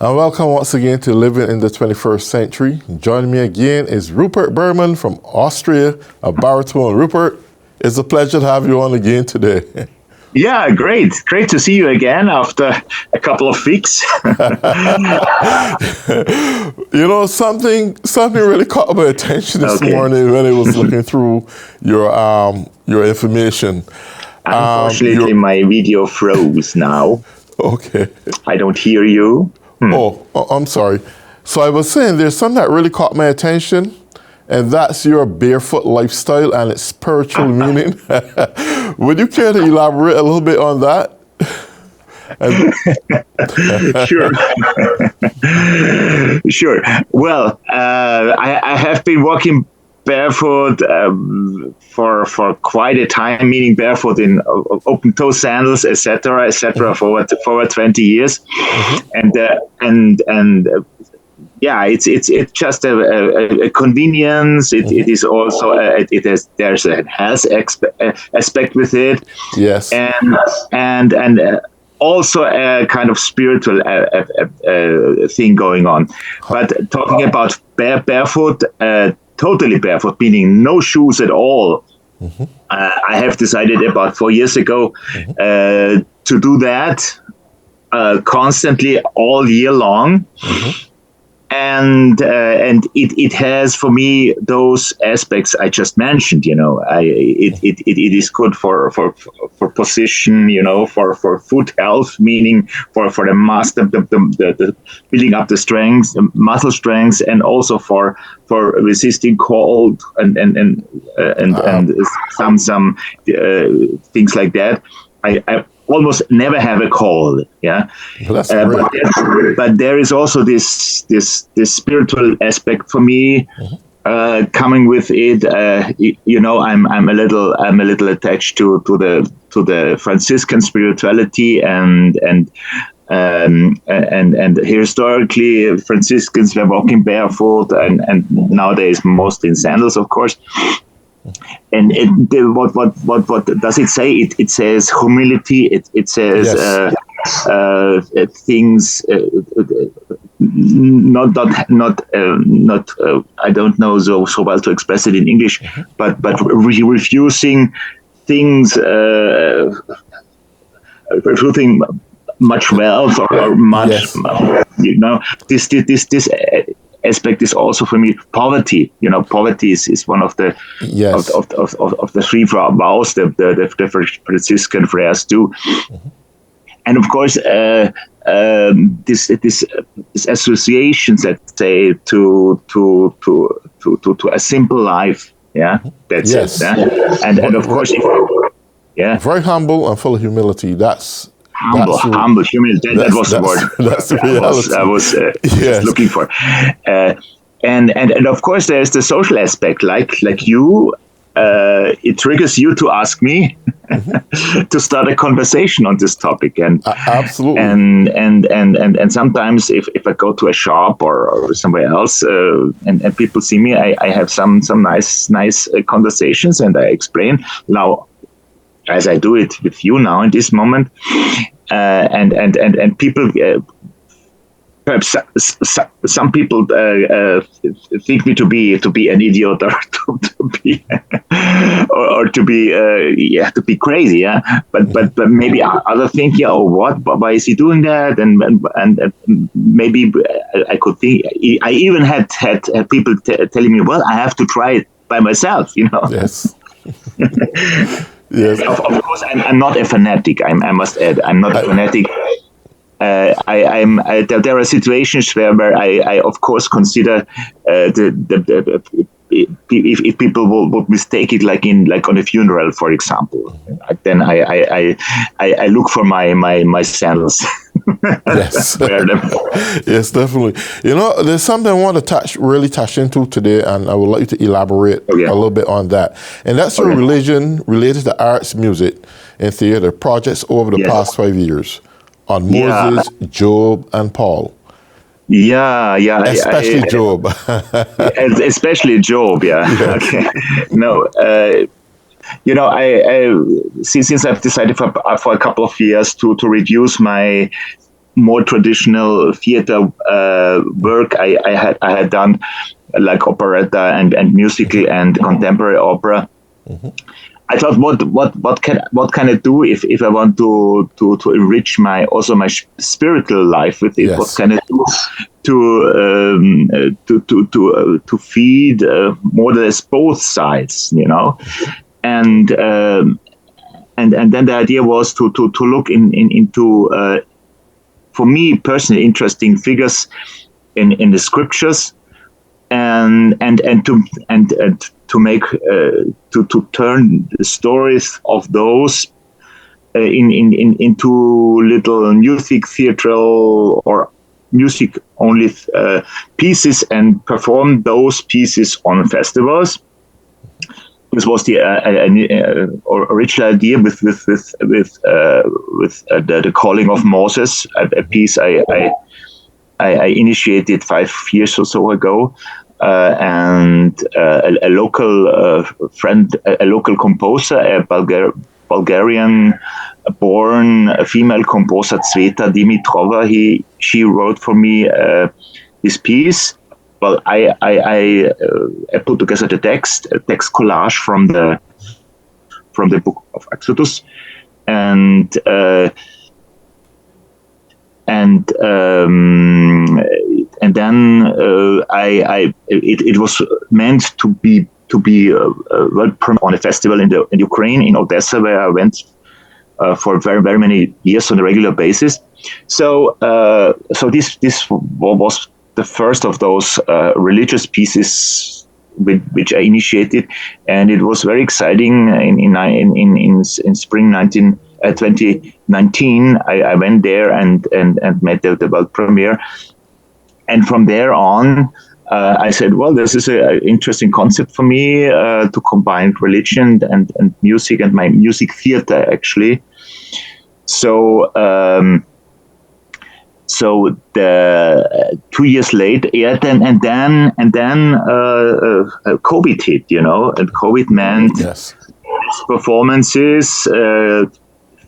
And welcome once again to Living in the 21st Century. Joining me again is Rupert Bergmann from Austria, a baritone. Rupert, it's a pleasure to have you on again today. Yeah, great. Great to see you again after a couple of weeks. You know, something really caught my attention this morning when I was looking through your information. Unfortunately, my video froze now. Okay. I don't hear you. Oh, I'm sorry. So I was saying there's something that really caught my attention, and that's your barefoot lifestyle and its spiritual meaning. Would you care to elaborate a little bit on that? Sure. Sure. Well, I have been walking barefoot for quite a time, meaning barefoot in open-toe sandals, etc., for over 20 years, and yeah, it's just a convenience. It is also there's a health aspect with it. Yes, and also a kind of spiritual thing going on. But talking about barefoot. Totally barefoot, meaning no shoes at all. I have decided about 4 years ago to do that constantly all year long. And it has for me those aspects I just mentioned. You know, it is good for position. You know, for foot health, meaning for the building up the strength, muscle strength, and also for resisting cold and some things like that. I almost never have a cold, yeah. But there is also this spiritual aspect for me coming with it. You know, I'm a little attached to the Franciscan spirituality and historically Franciscans were walking barefoot and nowadays mostly in sandals, of course. And what does it say? It says humility. It says things not I don't know so well to express it in English, but refusing things, refusing much wealth or much, you know, this aspect is also for me poverty. You know, poverty is one of the of the three vows the Franciscan friars do, and of course this associations, let's say, to a simple life. Yeah, that's it. And of course, very humble and full of humility. That's humble, humility. That was the word. That's the reality. I was just looking for. And of course, there's the social aspect. Like you, it triggers you to ask me to start a conversation on this topic. And absolutely. And sometimes if I go to a shop or somewhere else, and people see me, I have some nice conversations, and I explain now, as I do it with you now in this moment, and people, perhaps some people think me to be an idiot or to be crazy, yeah. But maybe others think, why is he doing that? And maybe I could think. I even had people telling me, well, I have to try it by myself, you know. Yes. Yes. Of course, I'm not a fanatic. I must add, I'm not a fanatic. There are situations where I of course consider if people would mistake it like on a funeral, for example, then I look for my sandals. Yes. Yes, definitely. You know, there's something I want to really touch into today, and I would like you to elaborate a little bit on that. And that's your religion related to arts, music, and theater projects over the past 5 years on Moses, Job, and Paul. Yeah. Especially Job. Especially Job, yeah. Okay. No, you know, I since I've decided for a couple of years to reduce my more traditional theater work I had done, like operetta and musical and contemporary opera. I thought, what can I do if I want to enrich my spiritual life with it? Yes. What can I do to feed more or less both sides, you know? And then the idea was to look into for me personally interesting figures in the scriptures, and to make to turn the stories of those into little music theatrical or music only pieces, and perform those pieces on festivals. This was the original idea with the Calling of Moses, a piece I initiated 5 years or so ago. And a local friend, a local composer, a Bulgarian-born female composer, Tsveta Dimitrova. She wrote for me this piece. Well, I put together the text, a text collage from the book of Exodus, and then it was meant to be well promoted on a festival in Ukraine, in Odessa, where I went for very, very many years on a regular basis. So this was the first of those religious pieces which I initiated, and it was very exciting. In spring 2019, I went there and met the world premiere. And from there on, I said, well, this is an interesting concept for me to combine religion and music, and my music theater, actually. So the 2 years later, and then COVID hit, you know, and COVID meant performances,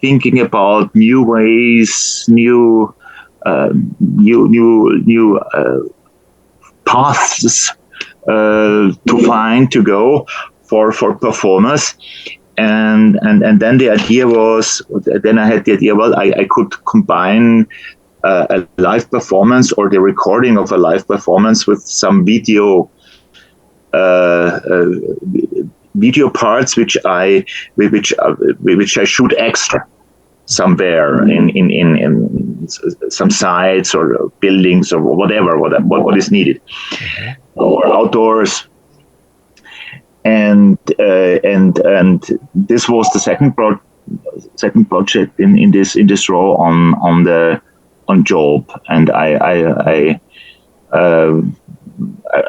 thinking about new ways, new paths to find, to go for performers. And then the idea was, then I had the idea, well, I could combine a live performance or the recording of a live performance with some video parts which I shoot extra somewhere in some sites or buildings or whatever what is needed, or outdoors. And this was the second project in this row on Job, and I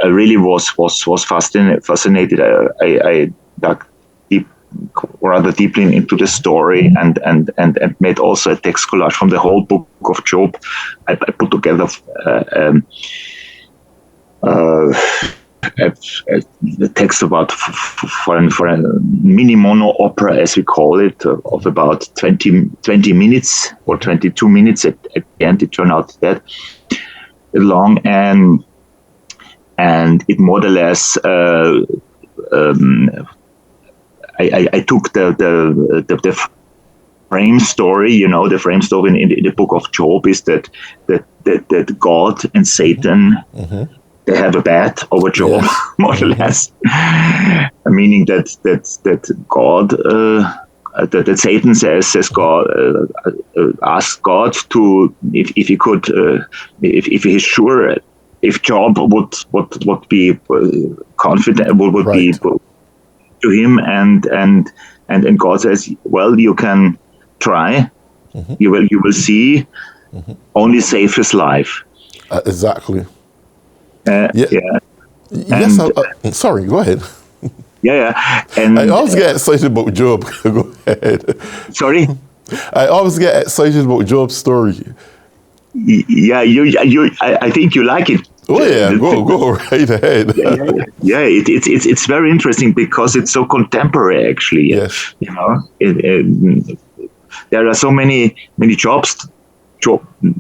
really was fascinated. I dug rather deeply into the story and made also a text collage from the whole book of Job. I put together the text about for a mini mono opera, as we call it, of about 20 minutes or 22 minutes. At the end, it turned out that long, and it more or less I took the frame story. You know, the frame story in the book of Job is that God and Satan. They have a bet over Job, more or less, meaning that God, that Satan says God, asks God to, if he could, if he is sure, if Job would be confident, would be to him, and God says, well, you can try, you will see, only save his life. Exactly. Yes. Sorry, go ahead. Yeah. And I always get excited about Job. Go ahead. Sorry? I always get excited about Job's story. Yeah, I think you like it. Oh yeah, go right ahead. It's very interesting because it's so contemporary, actually. Yes. You know, there are so many jobs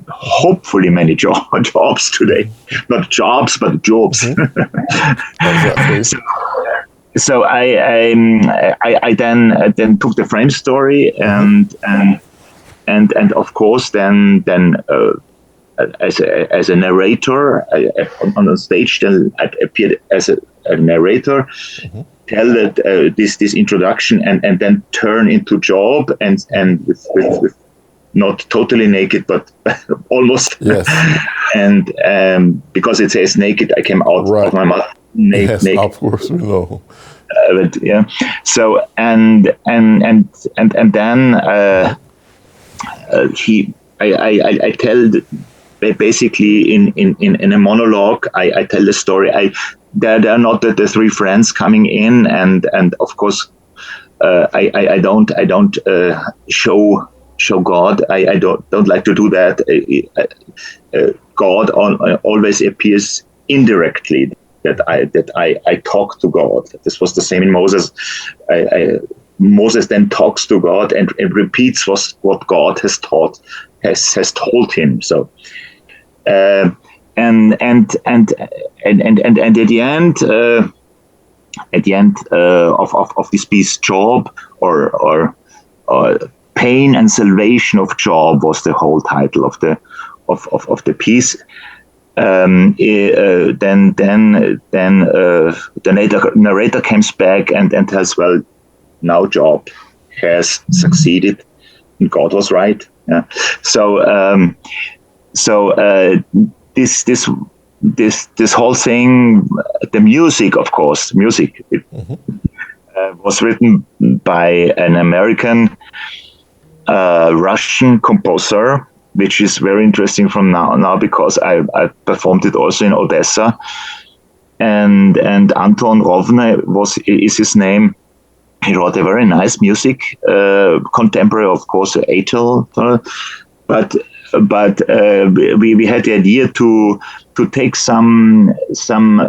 hopefully many jobs today, not jobs but jobs. Exactly. So I then took the frame story and of course then as a narrator on the stage, then I appeared as a narrator, tell that this introduction and then turn into job and with not totally naked but almost. Yes. And because it says naked, I came out of my mouth naked. Yes, of course we know. But yeah, so and then I tell basically in a monologue. I tell the story. There are not the three friends coming in, and of course I don't show God. I don't like to do that. God always appears indirectly. That I talk to God. This was the same in Moses. Moses then talks to God and repeats what God has told him. So and at the end of this piece, Job or Pain and Salvation of Job was the whole title of the piece. Then the narrator comes back and tells, well, now Job has succeeded and God was right. Yeah. So this whole thing, the music, of course, was written by an American Russian composer, which is very interesting from now because I performed it also in Odessa, and Anton Rovne is his name. He wrote a very nice music, contemporary, of course, atonal, but we had the idea to take some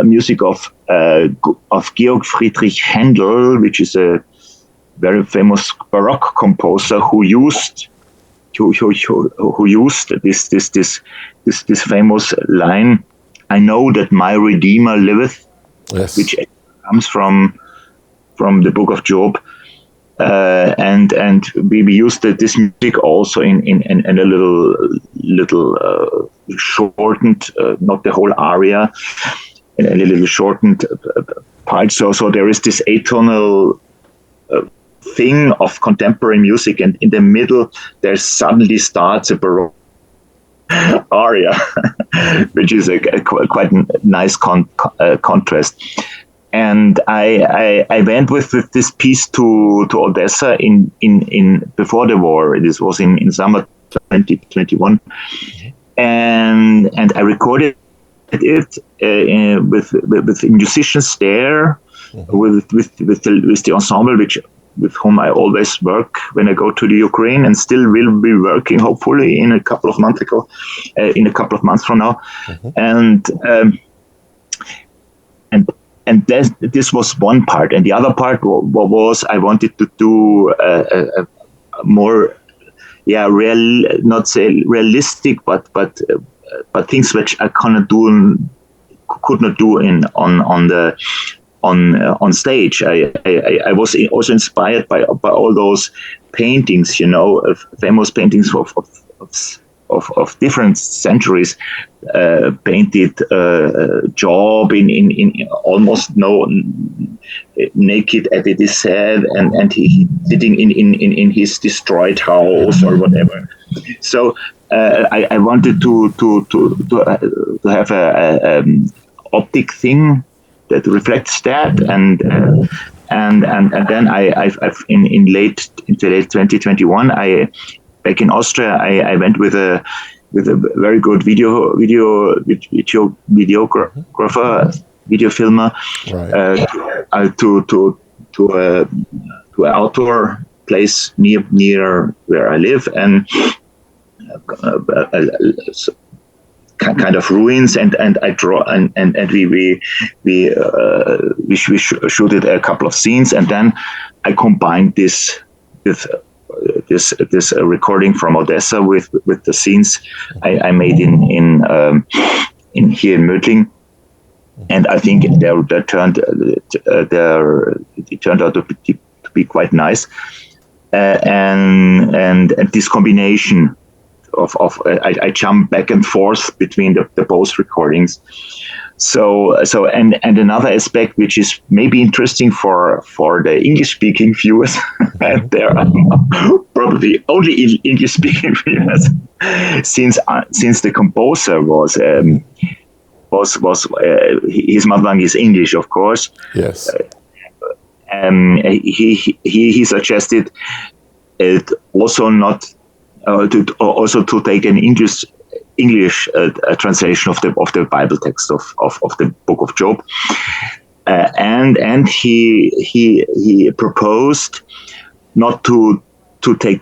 music of Georg Friedrich Händel, which is a very famous Baroque composer who used this famous line, "I know that my Redeemer liveth," yes. Which comes from the book of Job, and we used this music also in a little shortened, not the whole aria, in a little shortened part. So there is this atonal thing of contemporary music, and in the middle there suddenly starts a Baroque aria, which is a quite nice contrast. And I went with this piece to Odessa in before the war. This was in summer 2021, and I recorded it with musicians there, with the ensemble with whom I always work when I go to the Ukraine, and still will be working hopefully in a couple of months from now. And this was one part, and the other part was I wanted to do a more, not say realistic, but things which I could not do on stage. I was also inspired by all those paintings, famous paintings of different centuries, painted Job in almost no naked, as it is said, and he sitting in his destroyed house or whatever. So I wanted to have a optic thing that reflects that, and then I've in late 2021, back in Austria, I went with a very good videographer, video filmer, to an outdoor place near where I live, and kind of ruins, and I draw and we shooted a couple of scenes, and then I combined this with this recording from Odessa with the scenes I made in here in Mödling, and I think it turned out to be quite nice, and this combination of I jump back and forth between the both recordings. So and another aspect which is maybe interesting for the English speaking viewers, and there are probably only English speaking viewers, since the composer was his mother tongue is English, of course. Yes. He suggested it also not to take an English translation of the Bible text of the Book of Job, and he proposed not to take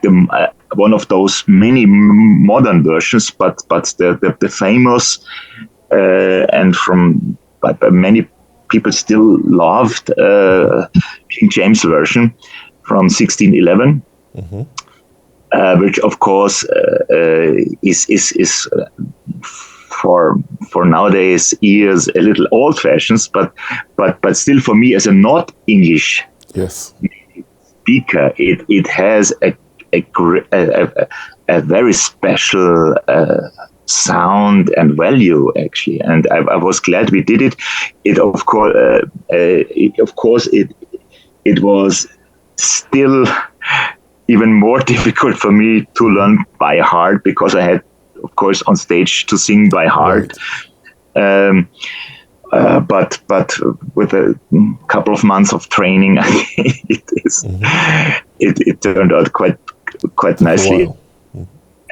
one of those many modern versions, but the famous and by many people still loved King James version from 1611. Mm-hmm. Which of course is for nowadays ears a little old-fashioned, but still for me as a not English speaker, it has a very special sound and value, actually, and I was glad we did it. It was still even more difficult for me to learn by heart, because I had, of course, on stage to sing by heart. Right. But with a couple of months of training, it turned out quite nicely. Wow.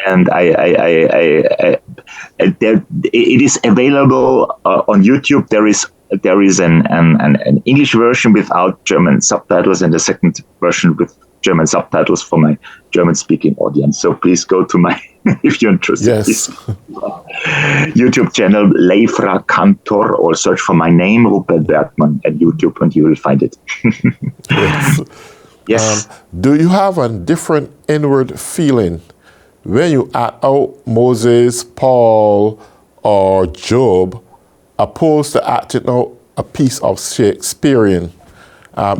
And it is available on YouTube. There is an English version without German subtitles, and a second version with German subtitles for my German-speaking audience. So please go to my, if you're interested, YouTube channel, Leifra Cantor, or search for my name, Rupert Bergmann, at YouTube, and you will find it. Yes. Yes. Do you have a different inward feeling when you act out Moses, Paul, or Job, opposed to acting out a piece of Shakespearean?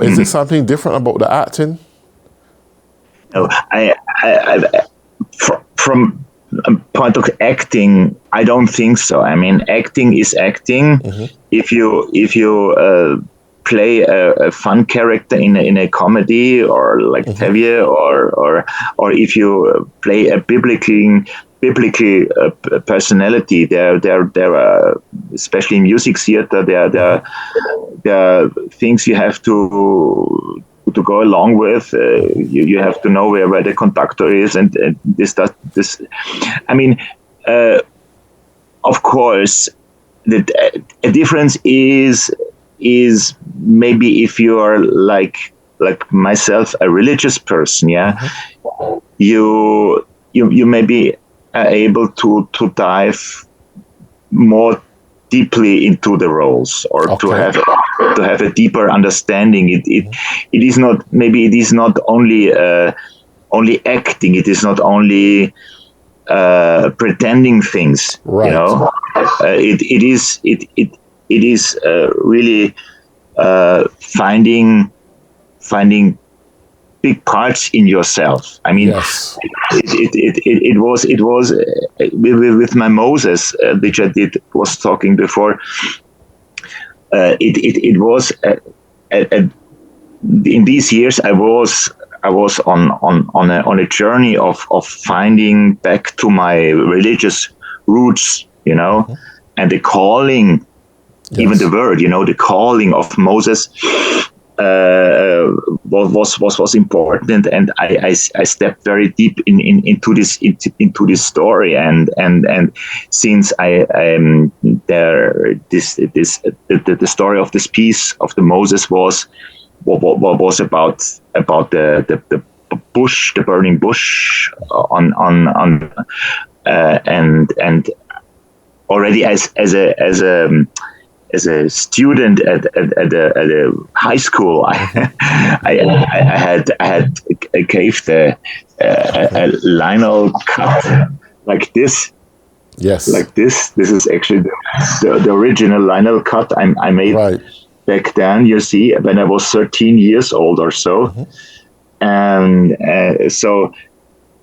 Is it something different about the acting? No, from a point of acting, I don't think so. I mean, acting is acting. Mm-hmm. If you play a fun character in a comedy, or like Tevye, or if you play a biblical personality, there are, especially in music theater, there are things you have to go along with. You have to know where the conductor is, and this. I mean, of course, a difference is maybe if you are like myself, a religious person, you maybe are able to dive more deeply into the roles, or to have a deeper understanding. It is not, maybe it is not only acting. It is not only pretending things. Right. You know, it is really finding big parts in yourself. I mean, yes. It was with my Moses, which I was talking before. It was in these years I was on a journey of finding back to my religious roots, you know, and the calling, even the word, you know, the calling of Moses was important, and I stepped very deep into this story, and since the story of this piece of the Moses was about the bush, the burning bush and already as a student at a high school, I had caved a Lionel cut like this. Yes. Like this. This is actually the original Lionel cut I made back then, you see, when I was 13 years old or so. And so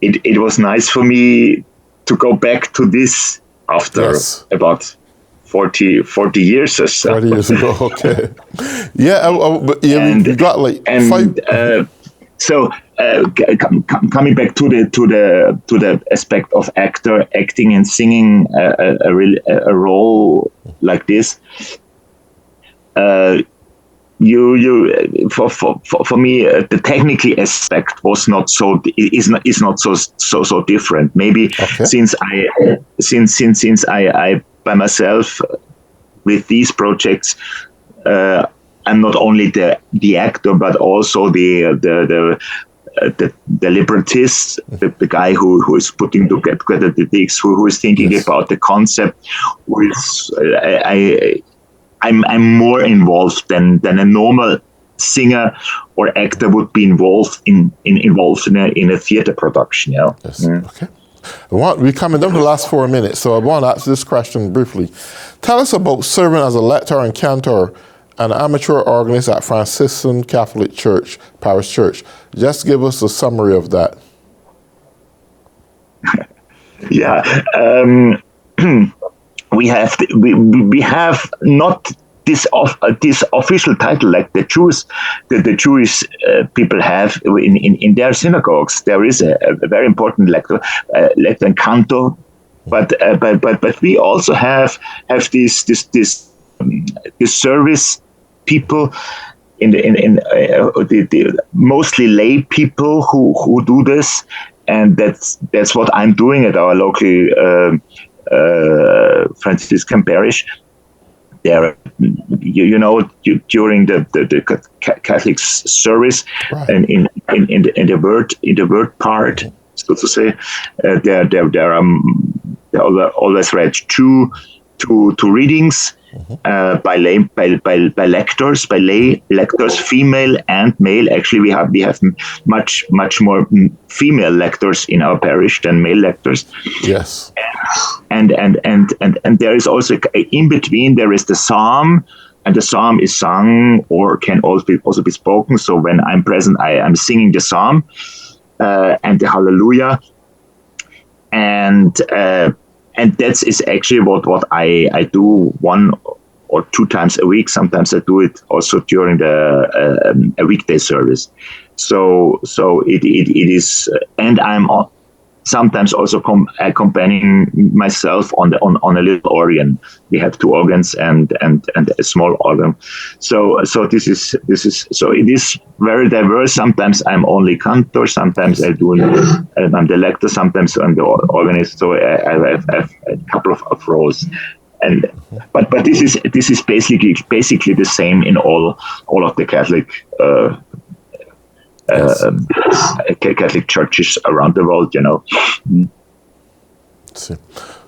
it was nice for me to go back to this after about 40 years or so. 40 years ago, okay. But we got like coming back to the aspect of acting and singing a role like this. For me, the technical aspect is not so different. Maybe since I by myself with these projects, I'm not only the actor, but also the librettist, the guy who is putting together the gigs, who is thinking about the concept. I'm more involved than a normal singer or actor would be involved in a theater production. Yes. Okay. We're coming down to the last 4 minutes, so I want to ask this question briefly. Tell us about serving as a lector and cantor and amateur organist at Franciscan Catholic Church, Parish Church. Just give us a summary of that. We have not this official title like the Jewish people have in their synagogues. There is a very important lector and cantor, but we also have this service people in the mostly lay people who do this, and that's what I'm doing at our local Franciscan parish. There, during the Catholic service, and in the word part, so to say, there are always read two readings by lay lectors, female and male. Actually, we have much more female lectors in our parish than male lectors. Yes. And there is also in between there is the psalm, and the psalm is sung or can also be spoken. So when I'm present, I am singing the psalm and the hallelujah, and that is actually what I do 1 or 2 times a week. Sometimes I do it also during a weekday service. So it is, and I'm sometimes also accompanying myself on a little organ. We have 2 organs and a small organ. So this is so it is very diverse. Sometimes I'm only cantor. Sometimes I'm the lector. Sometimes I'm the organist. So I have a couple of roles. But this is basically the same in all of the Catholic. Catholic churches around the world,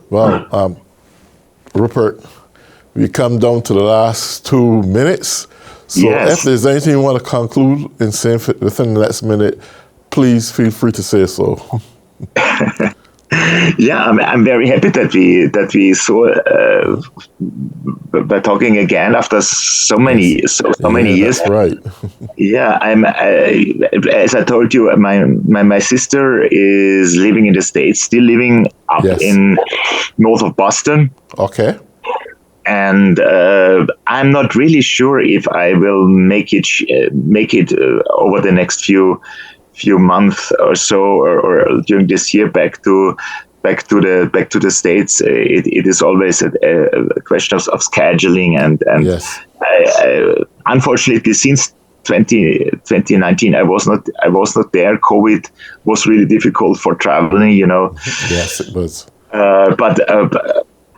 Well, Rupert, we come down to the last 2 minutes. So if there's anything you want to conclude and say within the next minute, please feel free to say so. I'm very happy that we saw by talking again after so many years. That's right. As I told you, my sister is living in the States, still living up in north of Boston. Okay. And I'm not really sure if I will make it over the next few months or so, or during this year back to the States. It is always a question of scheduling and unfortunately since 2019 I was not there. COVID was really difficult for traveling, Yes, it was. But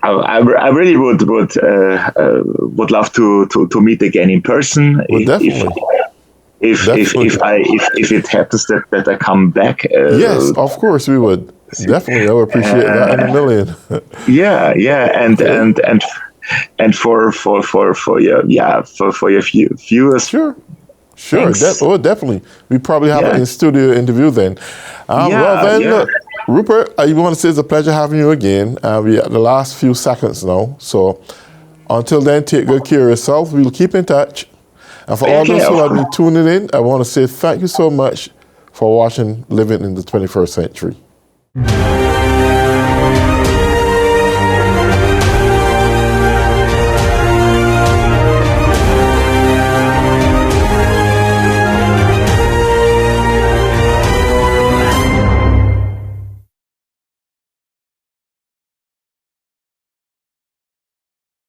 I really would love to meet again in person. Well, definitely. If it happens that I come back. Yes, of course we would. Definitely, I would appreciate that in a million. And for your viewers, sure. Sure, definitely. We probably have an in-studio interview then. Look, Rupert, I want to say it's a pleasure having you again. We're at the last few seconds now. So until then, take good care of yourself. We'll keep in touch. And for all those who have been tuning in, I want to say thank you so much for watching Living in the 21st Century.